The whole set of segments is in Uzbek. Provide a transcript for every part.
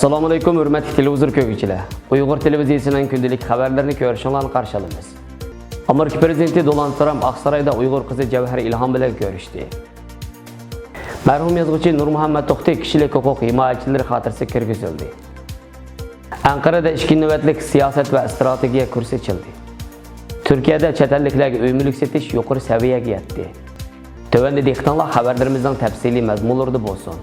Assalamu alaikum hürmetli televizyon köylüler. Uygur televiziyasının gündelik haberlerini görüşünle karşılayınız. Amerika Prezidenti Donald Trump Aksaray'da Uygur kızı Cevher İlham bilen görüştü. Merhum yazgıcı Nur Muhammed Tohti kişilik hukuk himayecileri hatırsı kirgizildi. Ankara'da 2 nöbetlik siyaset ve stratejiye kursu açıldı. Türkiye'de çetelliklerge ömürlük setiş yukarı seviyeye yetti. Tövende diktanlar haberlerimizden tepsili mezmulurdu bolsun.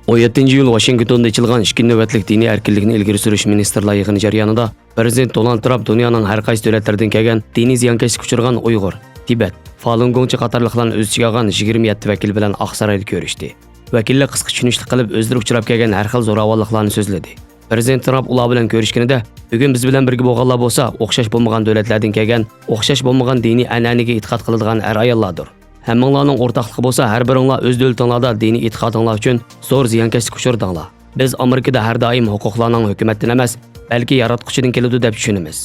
17 iyul Washington'da açılgan 2 nöbetlik dini erkinlikni ilgiri sürüş ministerler yığını jaryanida Prezident Donald Trump dünyanın her qaysi devletlerden kelgan dini ziyankeşlik uçurgan Uygur, Tibet, Falun Gongchi qatarlıqlarni öz ichiga olgan 27 vakil bilan Aqsarayda görüşdü. Vakillar qisqa tushunishlik qilib o'zlari uchrab kelgan har xil zo'ravonliklarni so'zladi. Prezident Trump ular bilan ko'rishganida bugun biz bilan birga bo'lganlar bo'lsa, o'xshash bo'lmagan davlatlardan kelgan, o'xshash bo'lmagan diniy an'anaga e'tiqod qiladigan er-ayollardir. Hammanglarning o'rtoqligi bo'lsa, har biringlar o'z davlatinglarda diniy e'tiqodinglar uchun zo'r ziyonkashlik uchirdinglar. Biz Amerikada har doim huquqlarning hukumatdan emas, balki yaratquchidan keladi deb tushunamiz.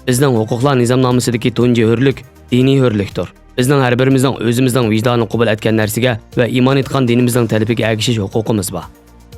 Bizning huquqlar nizomnomasidagi tunji hurlik diniy hurlikdir. Bizning har birimizning o'zimizning vijdonini qabul etgan narsaga va iymon etgan dinimizning talabiga ergashish huquqimiz bor.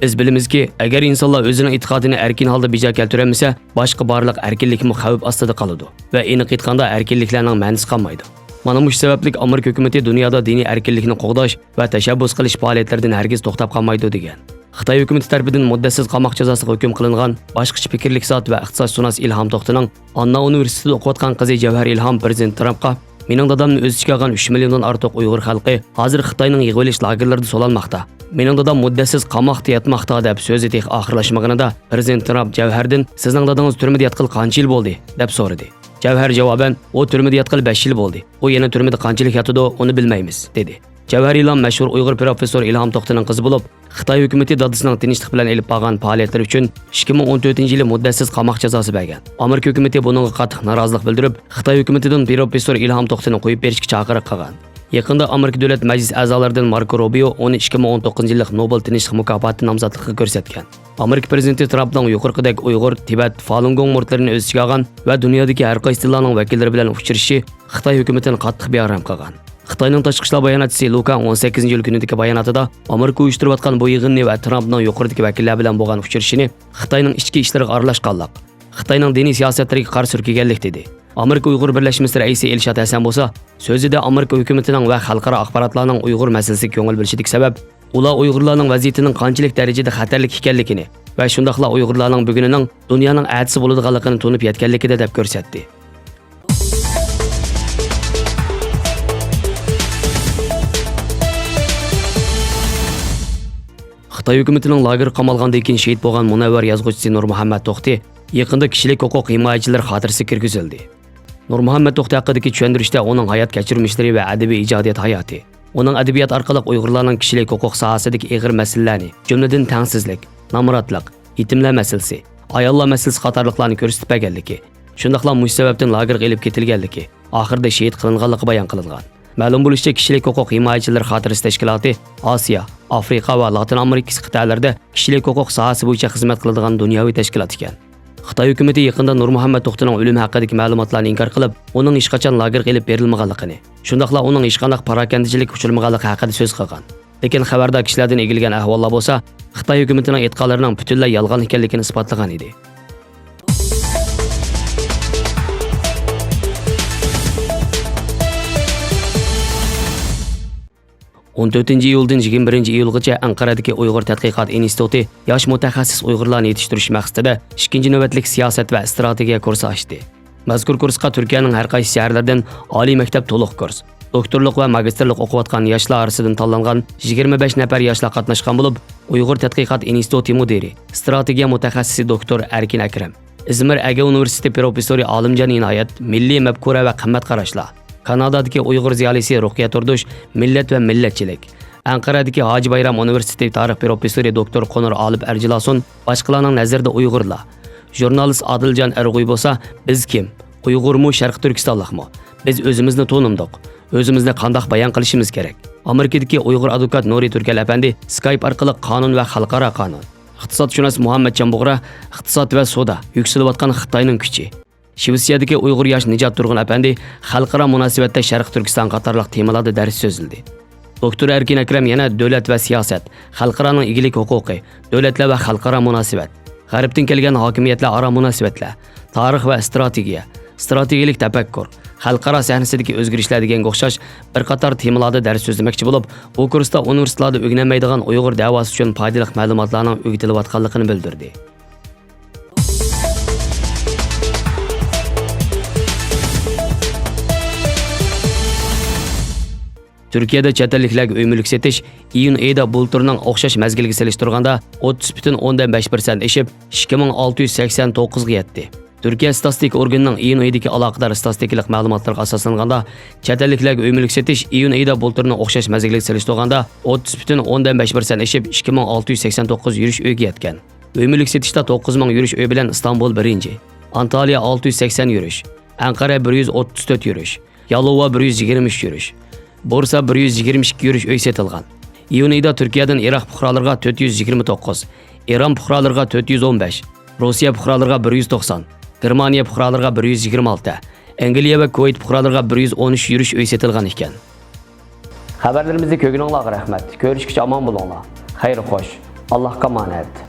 Biz bilamizki, agar insonlar o'zining e'tiqodini erkin holda bejo keltiramasa, boshqa barliq erkinlikmi xavf ostida qoladi va aniq aytganda erkinliklarning ma'nosi qolmaydi. Mana bu sababli Amerika hukumati dunyoda diniy erkinlikni qo'g'dash va tashabbus qilish faoliyatlaridan hargiz to'xtab qolmaydi degan. Xitoy hukumati tomonidan muddatsiz qamoq jazosiga hukm qilingan boshqa fikrlik zot va iqtisodshunos Ilhom To'xtining Anna universitetida o'qiyotgan qizi Cevher İlham Prezident Trumpga "Mening dadamni o'z ichiga olgan 3 milliondan ortiq Uyg'ur xalqi hozir Xitoyning yig'ib olish lagerlarida so'lanmoqda. Mening dadam muddatsiz qamoqda yatmoqda" deb so'zi tek oxirlashmaganida Prezident Trump Cevherdan "Sizning dadangiz turmada yatqil qancha yil bo'ldi?" deb so'radi. Cevher javoban "O turmada yatqil 5 yil bo'ldi. O yana turmada qanchalik yotadi, uni bilmaymiz" dedi. Cevher İlham mashhur Uyg'ur professor Ilhom To'xtining qizi bo'lib, Xitoy hukumati dadasining tinchlik bilan elib borgan faoliyatlar uchun 2014-yili muddatsiz qamoq jazosi bergan. Amerika hukumati buningga qattiq norozilik bildirib, Xitoy hukumatidan professor Ilhom To'xtini qo'yib berishga chaqiriq qilgan. Yaqinda Amerika Davlat Majlisi a'zolaridan Marco Rubio uni 2019-yillik Nobel tinchlik mukofoti nomzodligiga ko'rsatgan. Amerika prezidenti Trumpning yuqorqidagi Uyg'ur, Tibet, Falun Gong murtlarini o'z ichiga olgan va dunyodagi har qaysi tillarning vakillari bilan uchrashishi Xitoy hukumatini qattiq bayram qilgan. Xitoyning tashqi ishlar bayonotchisi Luka 18-iyul kunidagi bayonotida Amerika uyushtirayotgan bu yig'inni va Trumpning yuqoridagi vakillar bilan bo'lgan uchrashishini Xitoyning ichki ishlariga aralashganlik, Xitoyning diniy siyosatlariga qarshi surkiganlik dedi. Amerika Uyg'ur birlashmasi raisi Elshad Hasan bo'lsa, so'zida Amerika hukumatining va xalqaro axborotlarning Uyg'ur masalasiga ko'ngil bo'lishidik sabab, ular Uyg'urlarning vaziyatining qanchalik darajada xatarlik ekanligini va shundaqla Uyg'urlarning bugunining dunyoning atisi bo'ladiganligini tunib yetganligida deb ko'rsatdi. Xitoy hukumatining lager qamalgandan keyin shahid bo'lgan munavvar yozuvchi Nur Muhammed To'xti yaqinda kishilik huquq himoyachilari xotirasi kirgizildi. Nur Muhammed To'xti haqidagi tushuntirishda uning hayot kechirmishlari va adabiy ijodiyat hayoti, uning adabiyot orqali Uyg'urlarning kishilik huquq sohasidagi og'ir masalalarni, jumladan tengsizlik, nomrodlik, yetimlar masalasi, ayollar masalasi qatorliqlarni ko'rsatib berganligi, shundaqla mush sababdan lagerga elib ketilganligi, oxirida shahid qilinganligi bayon qilingan. Ma'lum bo'lishicha, kishilik huquq himoyachilari xotirasi tashkiloti Osiyo, Afrika va Latin Amerika qit'alarida kishilik huquq sohasi bo'yicha xizmat qiladigan dunyoviy tashkilot ekan. Xitoy hukumati yaqinda Nur Muhammed To'xtining o'limi haqidagi ma'lumotlarni inkor qilib, uning hech qachon lagerga elib berilmaganligini, shundaqla uning hech qanday parakandichilik uchirmaganligi haqida so'z qilgan. Lekin xabarda kishilardan egilgan ahvollar bo'lsa, Xitoy hukumatining e'tiqodlarining butunlay yolg'on ekanligini isbotlagan edi. On 4-iyuldan 21-iyulgacha Anqaradagi Uyg'ur tadqiqot instituti yosh mutaxassis Uyg'urlarni yetishtirish maqsadida 2 navbatlik siyosat va strategiya kursi ochdi. Mazkur kursga Turkiyaning har qaysi shaharlaridan oliy maktab to'liq kurs, doktorlik va magistrlik o'qiyotgan yoshlar orasidan tanlangan 25 nafar yoshlar qatnashgan bo'lib, Uyg'ur tadqiqot instituti mudiri, strategiya mutaxassisi doktor Erkin Akram, Izmir Aga universiteti professori Olimjon Inoyat, milliy mafkura va qimmat qarashlar, Kanadadagi Uyg'ur ziyolisi Ruqya Turdush, millat va millatchilik, Anqaradagi Hoji Bayram universiteti tarix professori doktor Qonur Olib Arjilason, boshqalarning nazarida Uyg'urlar. Jurnalist Adiljon Erg'uy bo'lsa, biz kim? Uyg'urmi, Sharq Turkistonlikmi? Biz o'zimizni to'nimdik. O'zimizni qanday bayon qilishimiz kerak? Amerikadagi Uyg'ur advokat Nuri Turkal apandi Skype orqali qonun va xalqaro qonun. Iqtisodshunos Muhammadjon Bug'ra iqtisod va savdo yuksalayotgan Xitoyning kuchi. Shvetsiyadagi Uyg'ur yosh Nijat Turg'un apandi xalqaro munosabatda Sharq Turkiston qatorliq temalarda dars so'zildi. Doktor Erkin Akram yana davlat va siyosat, xalqaro egilik huquqi, davlatlar va xalqaro munosabat, g'arbdan kelgan hokimiyatlar aro munosabatlar, tarix va strategiyalik tafakkur, xalqaro sahnasidagi o'zgarishlar deganga o'xshash bir qator temalarda dars so'zlamoqchi bo'lib, bu kursda universitetlarda o'rganilmaydigan Uyg'ur da'vosi uchun foydali ma'lumotlarning o'rgatilayotganligini bildirdi. Türkiyədə chet elliklarga uy mulk setish iyun oyida bulturning o'xshash mazgilga solishtirganda 30,5% eshib 2689 ga yetdi. Türkiye statistik organining iyun oyidagi aloqador statistikalik ma'lumotlarga asoslanganda chet elliklarga uy mulk setish iyun oyida bulturning o'xshash mazgilga solishtirganda 30,5% eshib 2689 yurish uyga yetgan. Uy mulk setishda 9000 yurish uy bilan Istanbul 1-chi, Antalya 680 yurish, Ankara 134 yurish, Yalova 123 yurish, Bursa 122 yurish uy setilgan. Iyun oyida Turkiyadan Iroq fuqarolariga 429, Eron fuqarolariga 415, Rossiya fuqarolariga 190, Germaniya fuqarolariga 126, Angliya va Kuvayt fuqarolariga 113 yurish uy setilgan ekan. Xabarlarimizni ko'rganingizga rahmat. Ko'rishguncha omon bo'linglar. Xayr xo'sh. Allohga omonat.